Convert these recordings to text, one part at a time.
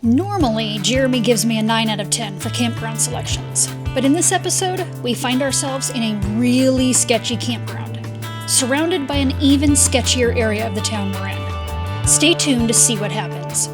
Normally, Jeremy gives me a 9 out of 10 for campground selections, but in this episode, we find ourselves in a really sketchy campground, surrounded by an even sketchier area of the town we're in. Stay tuned to see what happens.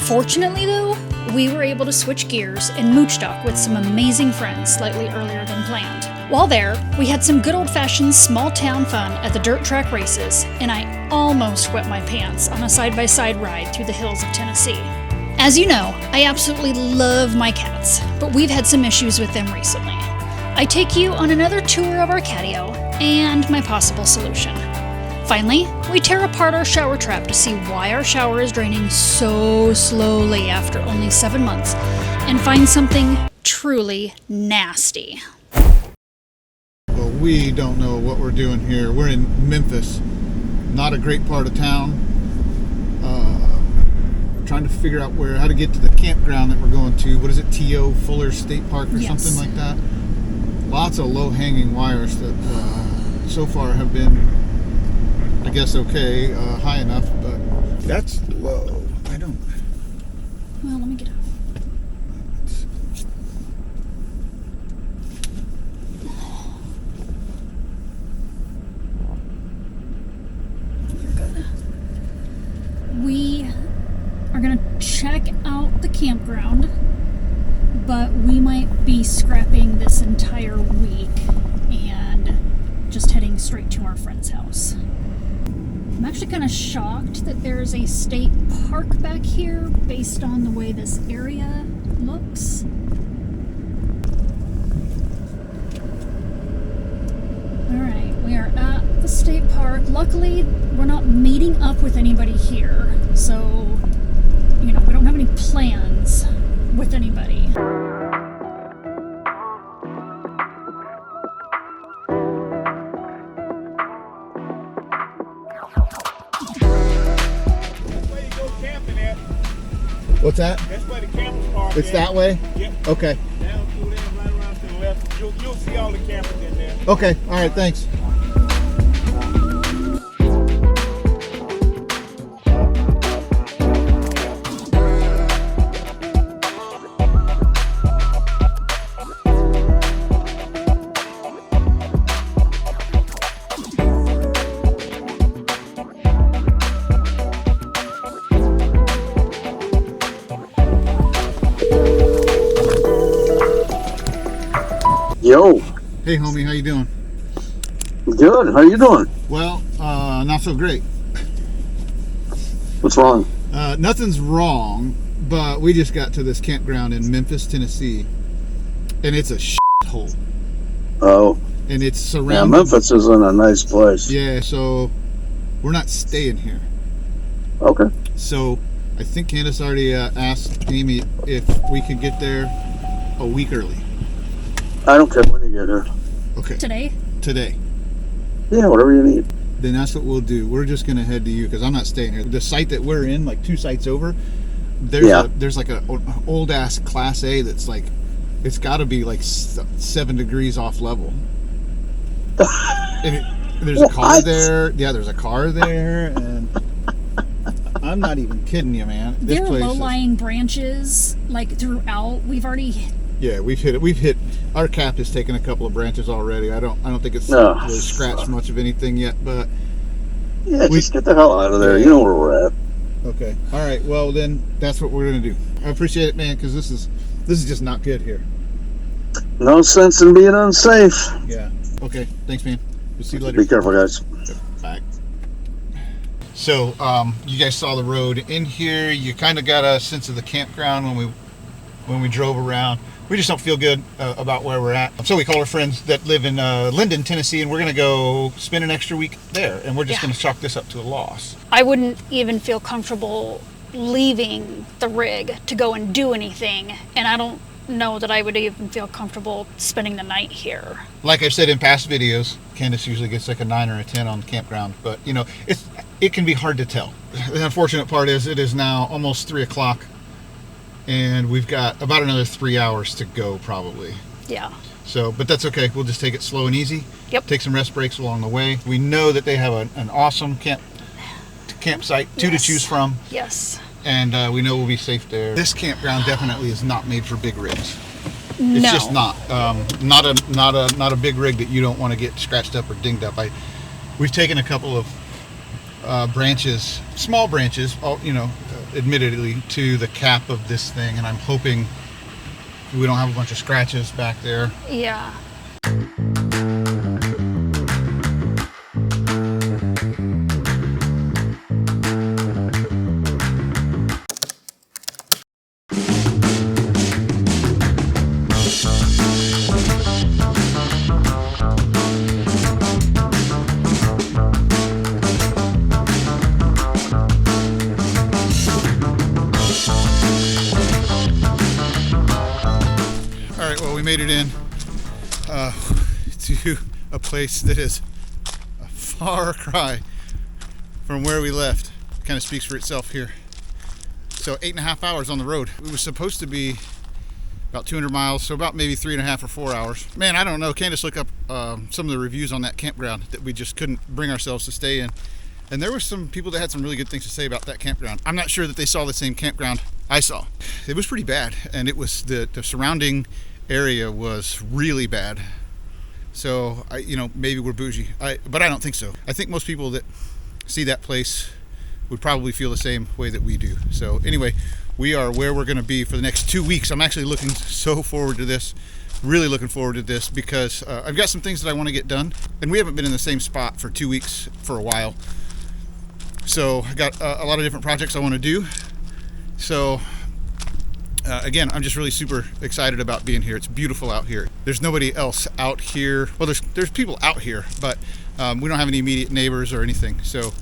Fortunately though, we were able to switch gears and moochdock with some amazing friends slightly earlier than planned. While there, we had some good old-fashioned small-town fun at the dirt track races, and I almost wet my pants on a side-by-side ride through the hills of Tennessee. As you know, I absolutely love my cats, but we've had some issues with them recently. I take you on another tour of our catio and my possible solution. Finally, we tear apart our shower trap to see why our shower is draining so slowly after only 7 months, and find something truly nasty. Well, we don't know what we're doing here. We're in Memphis, not a great part of town. Trying to figure out how to get to the campground that we're going to. What is it, T.O. Fuller State Park or something like that? Lots of low-hanging wires that so far have been, I guess, okay, high enough, but that's low. I don't... Well, let me get out. You're good. We are going to check out the campground, but we might be scrapping this entire week and just heading straight to our friend's house. I'm actually kind of shocked that there's a state park back here based on the way this area looks. Alright, we are at the state park. Luckily, we're not meeting up with anybody here, so we don't have any plans with anybody. What's that? That's where the campers are. It's that way? Yep. Okay. Down through there, right around to the left. You'll see all the campers in there. Okay. All right. Thanks. Yo. Hey, homie. How you doing? Good. How you doing? Well, not so great. What's wrong? Nothing's wrong, but we just got to this campground in Memphis, Tennessee, and it's a shithole. Oh. And it's surrounded. Yeah, Memphis isn't a nice place. Yeah, so we're not staying here. Okay. So I think Candace already asked Amy if we could get there a week early. I don't care when you get here. Okay. Today? Yeah, whatever you need. Then that's what we'll do. We're just going to head to you because I'm not staying here. The site that we're in, like 2 sites over, there's like an old ass Class A that's like, it's got to be like 7 degrees off level. And there's a car there. Yeah, there's a car there, and I'm not even kidding you, man. There are low-lying branches like throughout. We've already. Yeah, we've hit. Our cap has taken a couple of branches already. I don't think it's really scratched much of anything yet, but yeah, just get the hell out of there. You know where we're at. Okay. All right. Well, then that's what we're gonna do. I appreciate it, man, because this is just not good here. No sense in being unsafe. Yeah. Okay. Thanks, man. We'll see you later. Be careful, guys. Bye. So, you guys saw the road in here. You kind of got a sense of the campground when we drove around. We just don't feel good about where we're at. So we called our friends that live in Linden, Tennessee, and we're going to go spend an extra week there. And we're just going to chalk this up to a loss. I wouldn't even feel comfortable leaving the rig to go and do anything. And I don't know that I would even feel comfortable spending the night here. Like I've said in past videos, Candace usually gets like a 9 or a 10 on the campground. But, it can be hard to tell. The unfortunate part is it is now almost 3 o'clock. And we've got about another 3 hours to go, probably. Yeah. So, but that's okay. We'll just take it slow and easy. Yep. Take some rest breaks along the way. We know that they have an awesome campsite, 2 to choose from. Yes. and we know we'll be safe there. This campground definitely is not made for big rigs. No. It's just not. Not a big rig that you don't want to get scratched up or dinged up. We've taken a couple of branches, small branches, admittedly, to the cap of this thing, and I'm hoping we don't have a bunch of scratches back there. Yeah. We made it in to a place that is a far cry from where we left. Kind of speaks for itself here. So 8.5 hours on the road. We were supposed to be about 200 miles, so about maybe 3.5 or 4 hours. Man, I don't know. Candace looked up some of the reviews on that campground that we just couldn't bring ourselves to stay in. And there were some people that had some really good things to say about that campground. I'm not sure that they saw the same campground I saw. It was pretty bad, and it was the surrounding area was really bad. So maybe we're bougie, but I don't think so. I think most people that see that place would probably feel the same way that we do. So anyway, we are where we're going to be for the next 2 weeks. I'm actually looking so forward to this, really looking forward to this, because I've got some things that I want to get done, and we haven't been in the same spot for 2 weeks for a while. So I got a lot of different projects I want to do. So again, I'm just really super excited about being here. It's beautiful out here. There's nobody else out here. Well, there's people out here, but we don't have any immediate neighbors or anything. So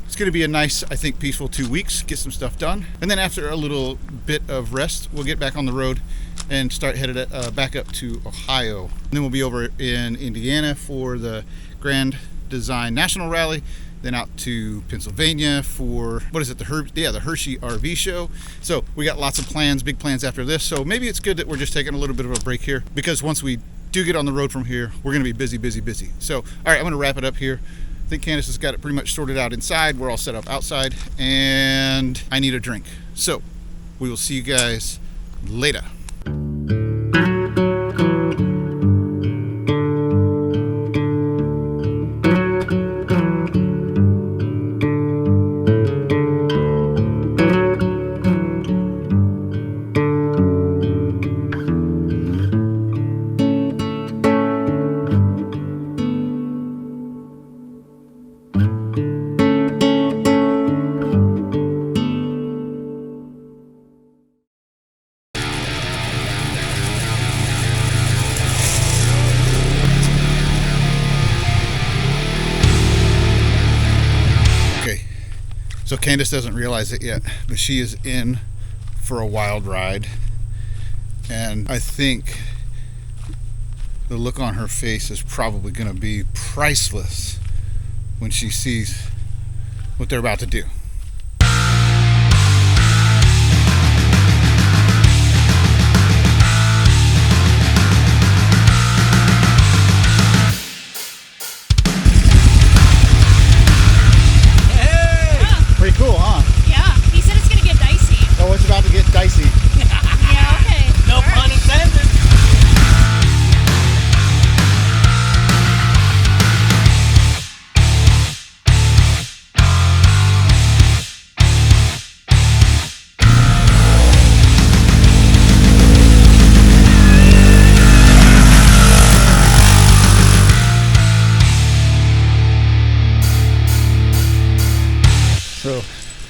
it's going to be a nice, I think, peaceful 2 weeks, get some stuff done. And then after a little bit of rest, we'll get back on the road and start headed back up to Ohio. And then we'll be over in Indiana for the Grand Design National Rally. Then out to Pennsylvania for, the Hershey RV show. So we got lots of plans, big plans after this. So maybe it's good that we're just taking a little bit of a break here, because once we do get on the road from here, we're gonna be busy, busy, busy. So, all right, I'm gonna wrap it up here. I think Candace has got it pretty much sorted out inside. We're all set up outside, and I need a drink. So we will see you guys later. So Candace doesn't realize it yet, but she is in for a wild ride. And I think the look on her face is probably going to be priceless when she sees what they're about to do. Pretty cool, huh? Yeah. He said it's going to get dicey. Oh, it's about to get dicey. Yeah, okay. No pun intended. So,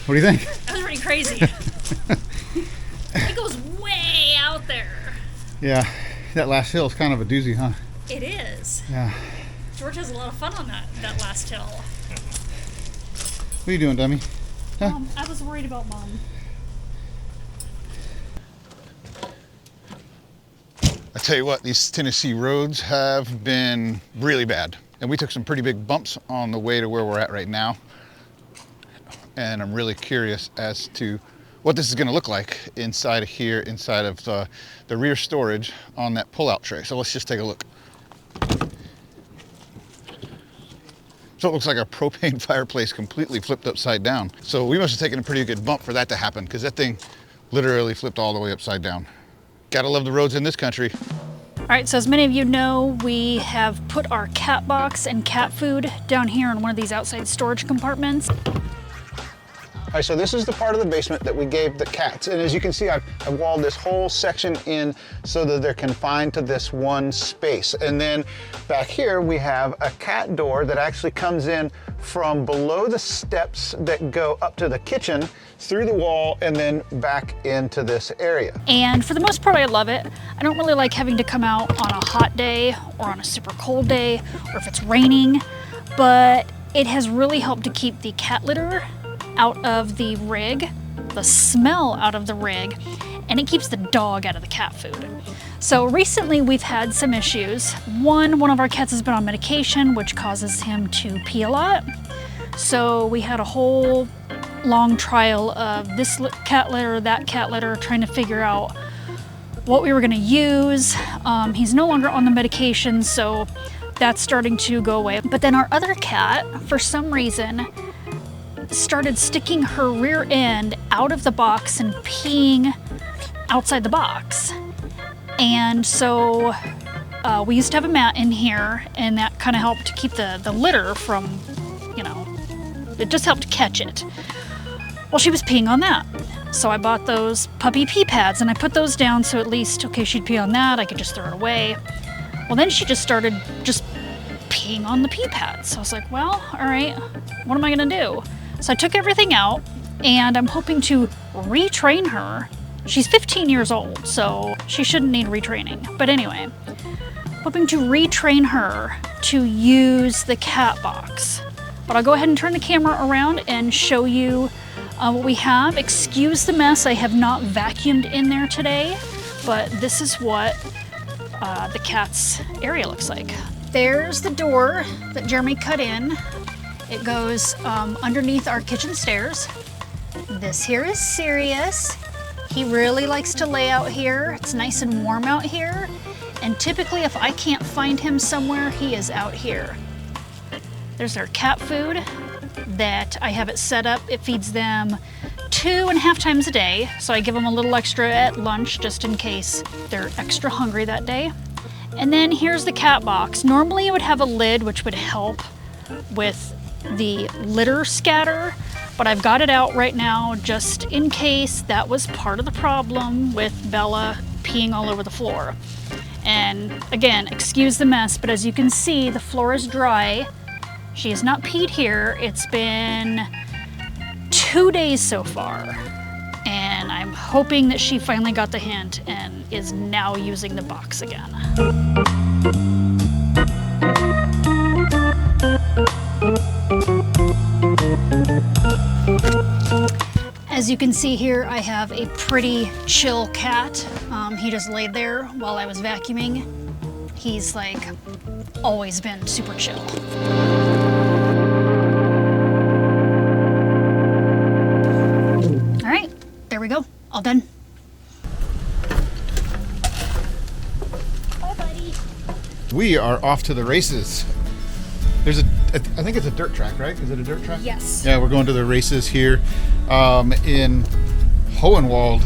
what do you think? That was pretty crazy. It goes way out there. Yeah, that last hill is kind of a doozy, huh? It is. Yeah. George has a lot of fun on that last hill. What are you doing, dummy? Huh? I was worried about Mom. I tell you what, these Tennessee roads have been really bad. And we took some pretty big bumps on the way to where we're at right now. And I'm really curious as to what this is going to look like inside of here, inside of the rear storage on that pull-out tray. So let's just take a look. So it looks like a propane fireplace completely flipped upside down. So we must have taken a pretty good bump for that to happen, because that thing literally flipped all the way upside down. Gotta love the roads in this country. All right, so as many of you know, we have put our cat box and cat food down here in one of these outside storage compartments. All right, so this is the part of the basement that we gave the cats. And as you can see, I've walled this whole section in so that they're confined to this one space. And then back here, we have a cat door that actually comes in from below the steps that go up to the kitchen, through the wall, and then back into this area. And for the most part, I love it. I don't really like having to come out on a hot day or on a super cold day, or if it's raining, but it has really helped to keep the cat litter out of the rig, the smell out of the rig, and it keeps the dog out of the cat food. So recently we've had some issues. One of our cats has been on medication, which causes him to pee a lot. So we had a whole long trial of this cat litter, that cat litter, trying to figure out what we were gonna use. He's no longer on the medication, so that's starting to go away. But then our other cat, for some reason, started sticking her rear end out of the box and peeing outside the box. And so we used to have a mat in here, and that kind of helped to keep the litter from, you know, it just helped catch it. Well, she was peeing on that. So I bought those puppy pee pads, and I put those down so at least, okay, she'd pee on that, I could just throw it away. Well, then she just started just peeing on the pee pads. So I was like, well, all right, what am I gonna do? So I took everything out, and I'm hoping to retrain her. She's 15 years old, so she shouldn't need retraining. But anyway, hoping to retrain her to use the cat box. But I'll go ahead and turn the camera around and show you what we have. Excuse the mess, I have not vacuumed in there today, but this is what the cat's area looks like. There's the door that Jeremy cut in. It goes underneath our kitchen stairs. This here is Sirius. He really likes to lay out here. It's nice and warm out here. And typically if I can't find him somewhere, he is out here. There's their cat food that I have it set up. It feeds them 2.5 times a day. So I give them a little extra at lunch just in case they're extra hungry that day. And then here's the cat box. Normally it would have a lid, which would help with the litter scatter, but I've got it out right now just in case that was part of the problem with Bella peeing all over the floor. And again, excuse the mess, but as you can see, the floor is dry. She has not peed here. It's been 2 days so far, and I'm hoping that she finally got the hint and is now using the box again. As you can see here, I have a pretty chill cat. He just laid there while I was vacuuming. He's like always been super chill. All right, there we go, all done. Bye, buddy. We are off to the races. There's I think it's a dirt track, right? Is it a dirt track? Yes. Yeah, we're going to the races here in Hohenwald,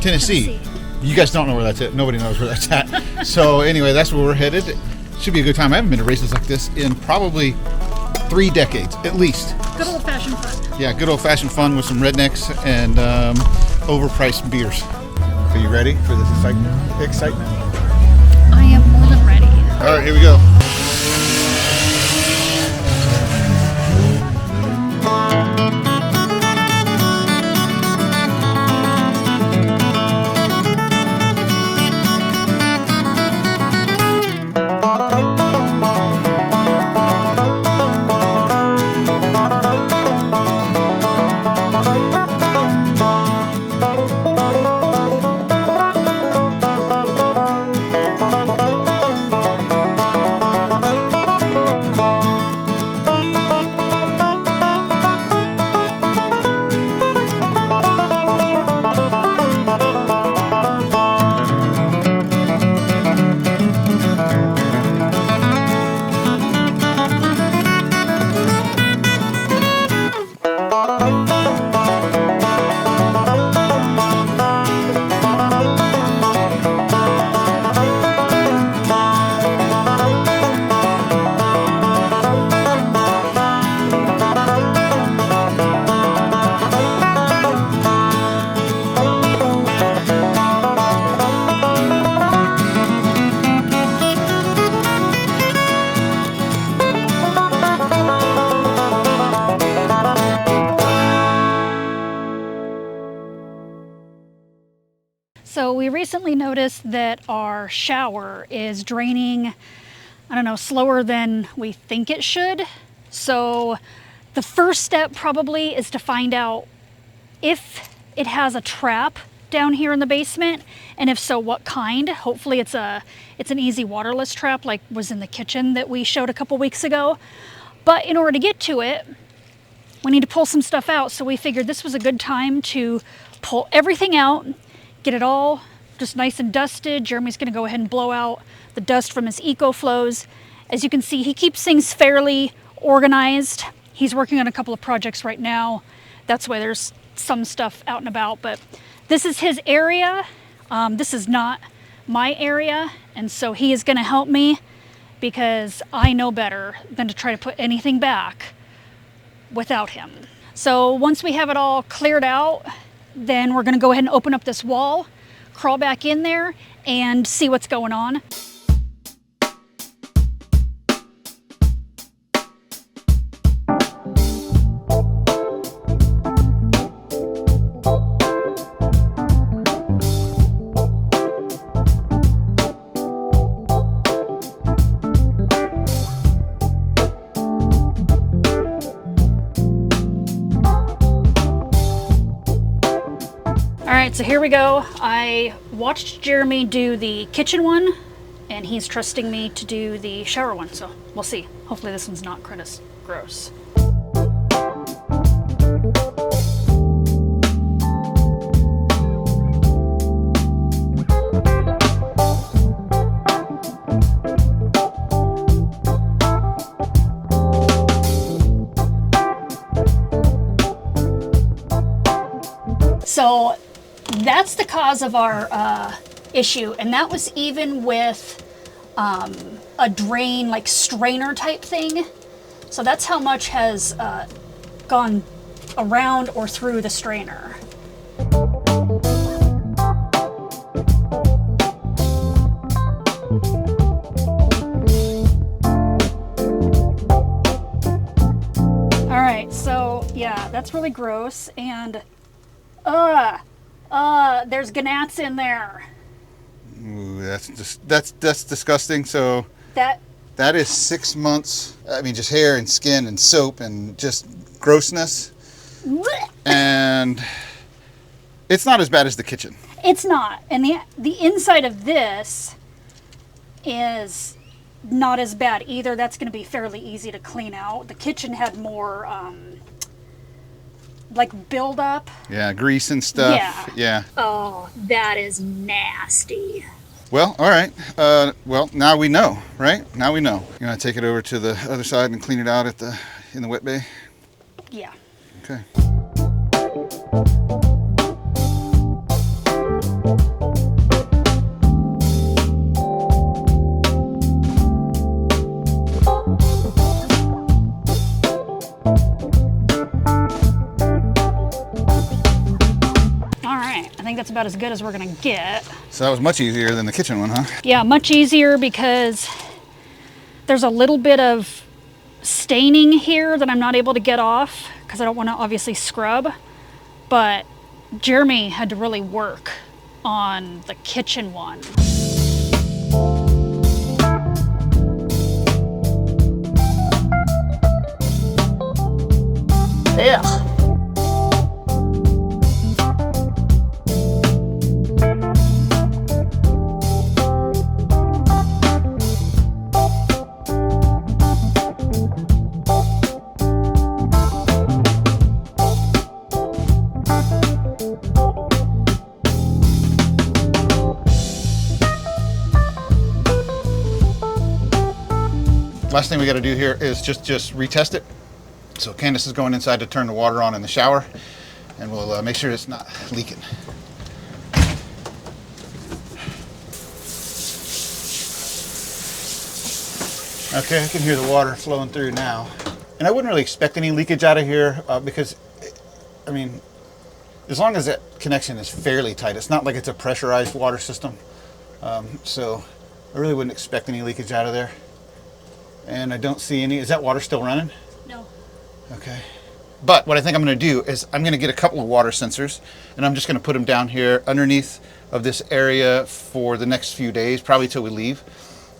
Tennessee. You guys don't know where that's at. Nobody knows where that's at. So anyway, that's where we're headed. Should be a good time. I haven't been to races like this in probably 3 decades, at least. Good old-fashioned fun. Yeah, good old-fashioned fun with some rednecks and overpriced beers. Are you ready for this excitement? I am more than ready. All right, here we go. So we recently noticed that our shower is draining, I don't know, slower than we think it should. So the first step probably is to find out if it has a trap down here in the basement, and if so, what kind. Hopefully it's an easy waterless trap like was in the kitchen that we showed a couple weeks ago. But in order to get to it, we need to pull some stuff out. So we figured this was a good time to pull everything out, get it all just nice and dusted. Jeremy's gonna go ahead and blow out the dust from his EcoFlows. As you can see, he keeps things fairly organized. He's working on a couple of projects right now. That's why there's some stuff out and about, but this is his area. This is not my area, and so he is gonna help me because I know better than to try to put anything back without him. So once we have it all cleared out, then we're gonna go ahead and open up this wall, crawl back in there, and see what's going on. So here we go. I watched Jeremy do the kitchen one, and he's trusting me to do the shower one, so we'll see. Hopefully this one's not quite as gross. So that's the cause of our issue, and that was even with a drain, like strainer type thing. So that's how much has gone around or through the strainer. All right, so yeah, that's really gross, and there's gnats in there. Ooh, that's disgusting. So that is 6 months. I mean, just hair and skin and soap and just grossness. Blech. And it's not as bad as the kitchen. It's not, and the inside of this is not as bad either. That's going to be fairly easy to clean out. The kitchen had more like buildup. Yeah, grease and stuff. Yeah. Oh, that is nasty. Well, all right. Well, now we know, right? Now we know. You're gonna take it over to the other side and clean it out in the wet bay? Yeah. Okay. I think that's about as good as we're gonna get. So that was much easier than the kitchen one, huh? Yeah, much easier because there's a little bit of staining here that I'm not able to get off because I don't want to obviously scrub. But Jeremy had to really work on the kitchen one. Ugh. Last thing we got to do here is just retest it. So Candace is going inside to turn the water on in the shower, and we'll make sure it's not leaking. Okay, I can hear the water flowing through now. And I wouldn't really expect any leakage out of here because, I mean, as long as that connection is fairly tight, it's not like it's a pressurized water system. So I really wouldn't expect any leakage out of there. And I don't see any. Is that water still running? No. Okay. But what I think I'm going to do is I'm going to get a couple of water sensors, and I'm just going to put them down here underneath of this area for the next few days, probably till we leave.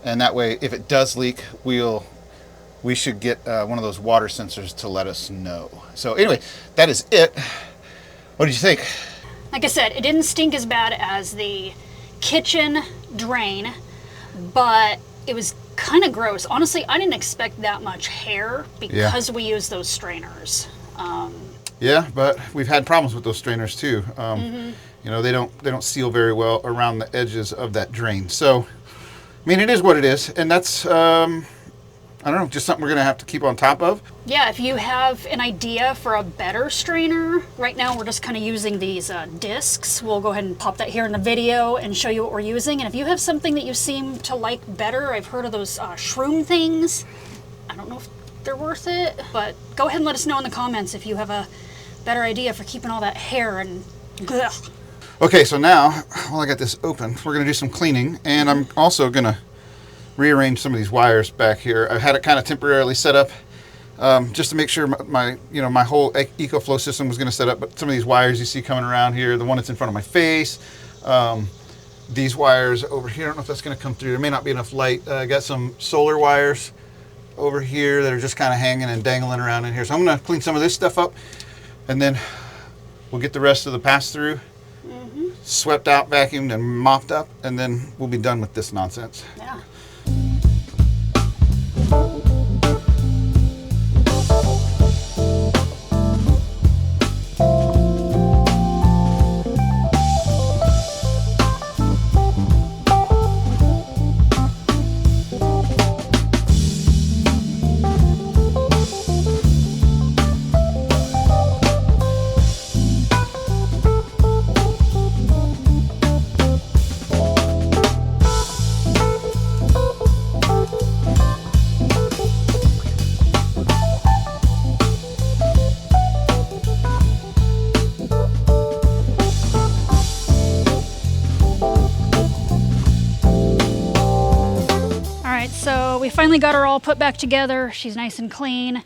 And that way, if it does leak, we should get one of those water sensors to let us know. So anyway, that is it. What did you think? Like I said, it didn't stink as bad as the kitchen drain, but it was kind of gross. Honestly, I didn't expect that much hair because we use those strainers. Yeah, but we've had problems with those strainers too. You know, they don't seal very well around the edges of that drain. So, I mean, it is what it is, and that's I don't know, just something we're gonna have to keep on top of. Yeah, if you have an idea for a better strainer, right now we're just kind of using these discs. We'll go ahead and pop that here in the video and show you what we're using. And if you have something that you seem to like better, I've heard of those shroom things. I don't know if they're worth it, but go ahead and let us know in the comments if you have a better idea for keeping all that hair and ugh. Okay, so now, while I got this open, we're gonna do some cleaning, and I'm also gonna rearrange some of these wires back here. I had it kind of temporarily set up just to make sure my whole EcoFlow system was going to set up. But some of these wires you see coming around here, the one that's in front of my face, these wires over here, I don't know if that's going to come through. There may not be enough light. I got some solar wires over here that are just kind of hanging and dangling around in here. So I'm going to clean some of this stuff up, and then we'll get the rest of the pass-through swept out, vacuumed, and mopped up, and then we'll be done with this nonsense. Yeah. So we finally got her all put back together. She's nice and clean,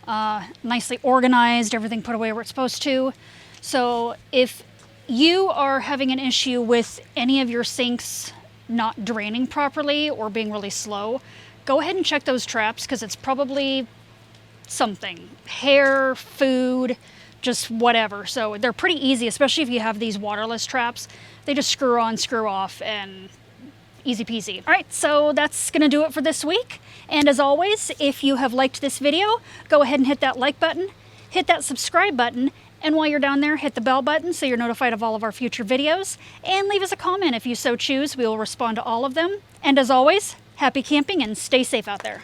nicely organized, everything put away where it's supposed to. So if you are having an issue with any of your sinks not draining properly or being really slow, go ahead and check those traps, because it's probably something. Hair, food, just whatever. So they're pretty easy, especially if you have these waterless traps. They just screw on, screw off, and easy peasy. All right, so that's gonna do it for this week. And as always, if you have liked this video, go ahead and hit that like button, hit that subscribe button, and while you're down there, hit the bell button so you're notified of all of our future videos, and leave us a comment if you so choose. We will respond to all of them. And as always, happy camping and stay safe out there.